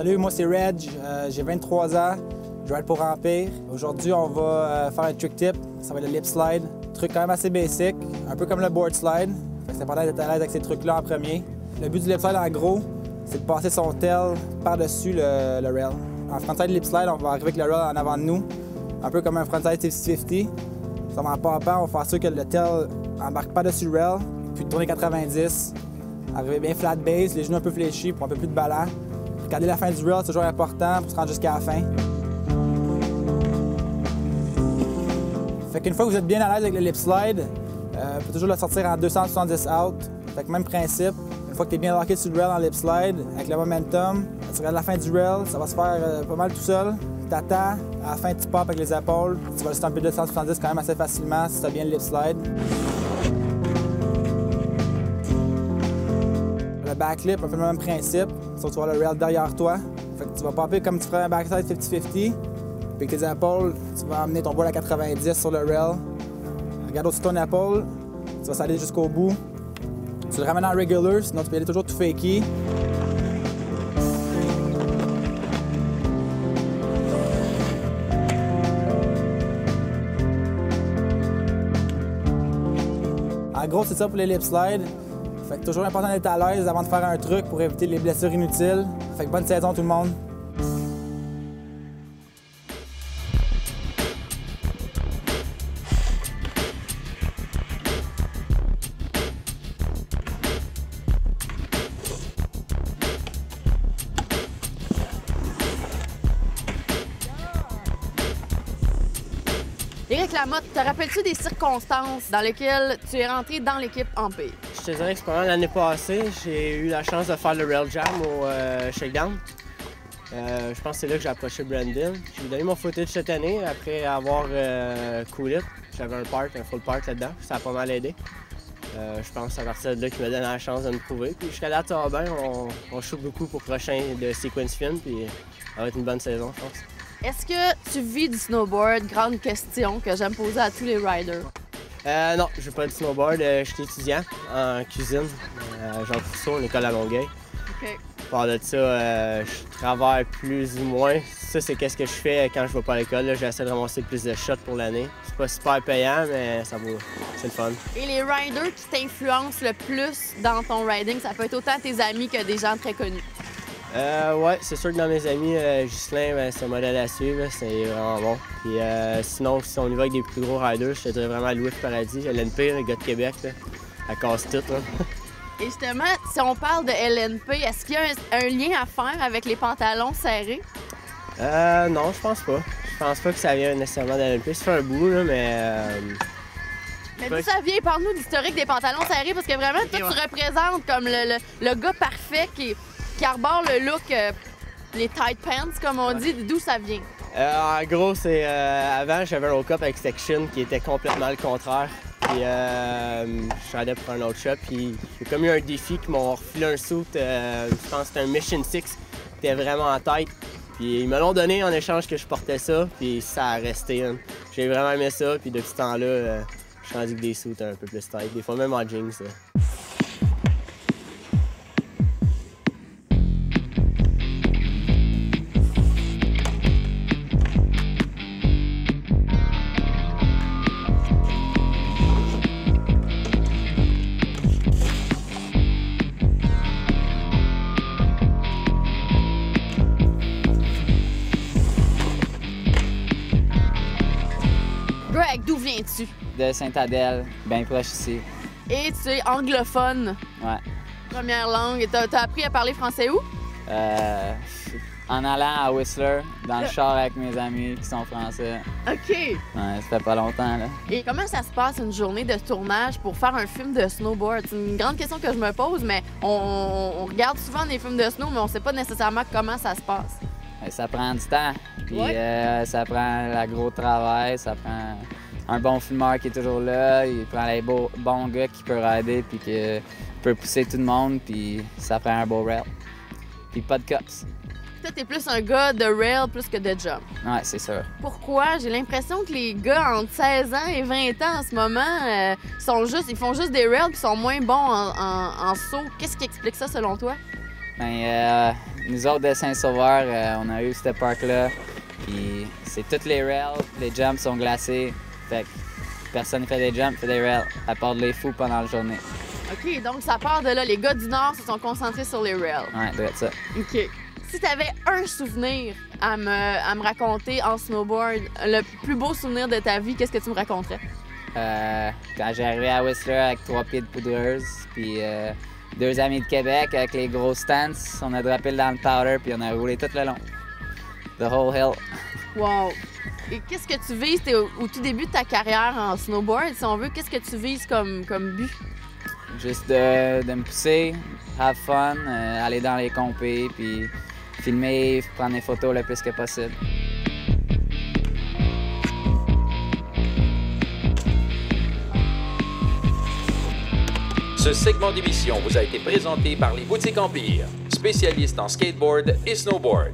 Salut, moi c'est Reg, j'ai 23 ans, je ride pour Empire. Aujourd'hui, on va faire un trick tip, ça va être le lip slide. Truc quand même assez basic, un peu comme le board slide. C'est important d'être à l'aise avec ces trucs-là en premier. Le but du lip slide, en gros, c'est de passer son tail par-dessus le rail. En frontside lip slide, on va arriver avec le rail en avant de nous, un peu comme un frontside 50-50. Ça va en pompant, on va faire sûr que le tail embarque par-dessus le rail, puis tourner 90. Arriver bien flat base, les genoux un peu fléchis pour un peu plus de ballon. Regarder la fin du rail, c'est toujours important pour se rendre jusqu'à la fin. Fait qu'une fois que vous êtes bien à l'aise avec le lip slide, vous pouvez toujours le sortir en 270 out. Fait que même principe, une fois que tu es bien locké sur le rail en lip slide, avec le momentum, tu regardes la fin du rail, ça va se faire pas mal tout seul. T'attends, à la fin tu pop avec les épaules, tu vas le stamper 270 quand même assez facilement si tu as bien le lip slide. Le backlip, un peu le même principe, sauf que tu vas le rail derrière toi. Fait que tu vas popper comme tu ferais un backside 50-50. Puis avec tes épaules, tu vas amener ton board à 90 sur le rail. Regarde au-dessus de ton épaule, tu vas s'aller jusqu'au bout. Tu le ramènes en regular, sinon tu peux aller toujours tout fakey. En gros, c'est ça pour les lip slides. Fait que toujours important d'être à l'aise avant de faire un truc pour éviter les blessures inutiles. Fait que bonne saison tout le monde! Éric Lamotte, te rappelles-tu des circonstances dans lesquelles tu es rentré dans l'équipe Empire? Je te dirais que c'est pendant l'année passée, j'ai eu la chance de faire le Rail Jam au Shakedown. Je pense que c'est là que j'ai approché Brandon. J'ai donné mon footage cette année après avoir cool it. J'avais un full part là-dedans. Ça a pas mal aidé. Je pense que c'est à partir de là qu'il m'a donné la chance de me prouver. Puis jusqu'à là, ça va bien. On shoot beaucoup pour le prochain de Sequence Film. Puis ça va être une bonne saison, je pense. Est-ce que tu vis du snowboard? Grande question que j'aime poser à tous les riders. Non, je fais pas du snowboard. Je suis étudiant en cuisine. Jean Rousseau, une école à Longueuil. OK. À part de ça, je travaille plus ou moins. Ça, c'est qu'est-ce que je fais quand je vais pas à l'école. J'essaie de ramasser plus de shots pour l'année. C'est pas super payant, mais ça vaut. C'est le fun. Et les riders qui t'influencent le plus dans ton riding, ça peut être autant tes amis que des gens très connus. Ouais, c'est sûr que dans mes amis, Ghislain, c'est un modèle à suivre, c'est vraiment bon. Puis sinon, si on y va avec des plus gros riders, je te dirais vraiment Louis Paradis, LNP, le gars de Québec, là, elle casse tout. Là. Et justement, si on parle de LNP, est-ce qu'il y a un lien à faire avec les pantalons serrés? Non, je pense pas. Je pense pas que ça vient nécessairement de LNP. Ça fait un bout, là, mais... Mais d'où ça vient? Parle-nous de l'historique des pantalons serrés, parce que vraiment, toi, tu représentes comme le gars parfait qui arbore le look, les tight pants, comme on dit. D'où ça vient? En gros, c'est avant, j'avais un look-up avec Section qui était complètement le contraire. Puis je allais pour un autre shop, puis j'ai comme eu un défi qui m'ont refilé un suit, je pense que c'était un Mission 6, qui était vraiment en tête. Puis ils me l'ont donné en échange que je portais ça, puis ça a resté. Hein. J'ai vraiment aimé ça, puis depuis ce temps-là, je suis rendu avec des suits un peu plus tight, des fois même en jeans. Greg, d'où viens-tu? De Sainte-Adèle, bien proche ici. Et tu es anglophone. Ouais. Première langue. T'as appris à parler français où? En allant à Whistler, dans le char avec mes amis qui sont français. OK. Ouais, ça fait pas longtemps, là. Et comment ça se passe une journée de tournage pour faire un film de snowboard? C'est une grande question que je me pose, mais on regarde souvent des films de snow, mais on sait pas nécessairement comment ça se passe. Ça prend du temps, puis Ouais. ça prend le gros travail, ça prend un bon filmeur qui est toujours là, il prend les bons gars qui peuvent rider, puis qui peut pousser tout le monde, puis ça prend un beau rail. Puis pas de cops. Toi, t'es plus un gars de rail plus que de jump. Ouais, c'est sûr. Pourquoi? J'ai l'impression que les gars entre 16 ans et 20 ans en ce moment, ils font juste des rails et sont moins bons en saut. Qu'est-ce qui explique ça selon toi? Ben, nous autres de Saint-Sauveur, on a eu ce parc-là. Puis c'est toutes les rails, les jumps sont glacés. Fait que personne ne fait des jumps, fait des rails, à part les fous pendant la journée. OK, donc ça part de là. Les gars du Nord se sont concentrés sur les rails. Ouais, doit être ça. OK. Si tu avais un souvenir à me raconter en snowboard, le plus beau souvenir de ta vie, qu'est-ce que tu me raconterais? Quand j'ai arrivé à Whistler avec 3 pieds de poudreuse, puis 2 amis de Québec avec les gros stands, on a droppé dans le powder, puis on a roulé tout le long. The whole hill. Wow! Et qu'est-ce que tu vises au tout début de ta carrière en snowboard, si on veut? Qu'est-ce que tu vises comme but? Juste de me pousser, have fun, aller dans les compés, puis filmer, prendre des photos le plus que possible. Ce segment d'émission vous a été présenté par les Boutiques Empire, spécialistes en skateboard et snowboard.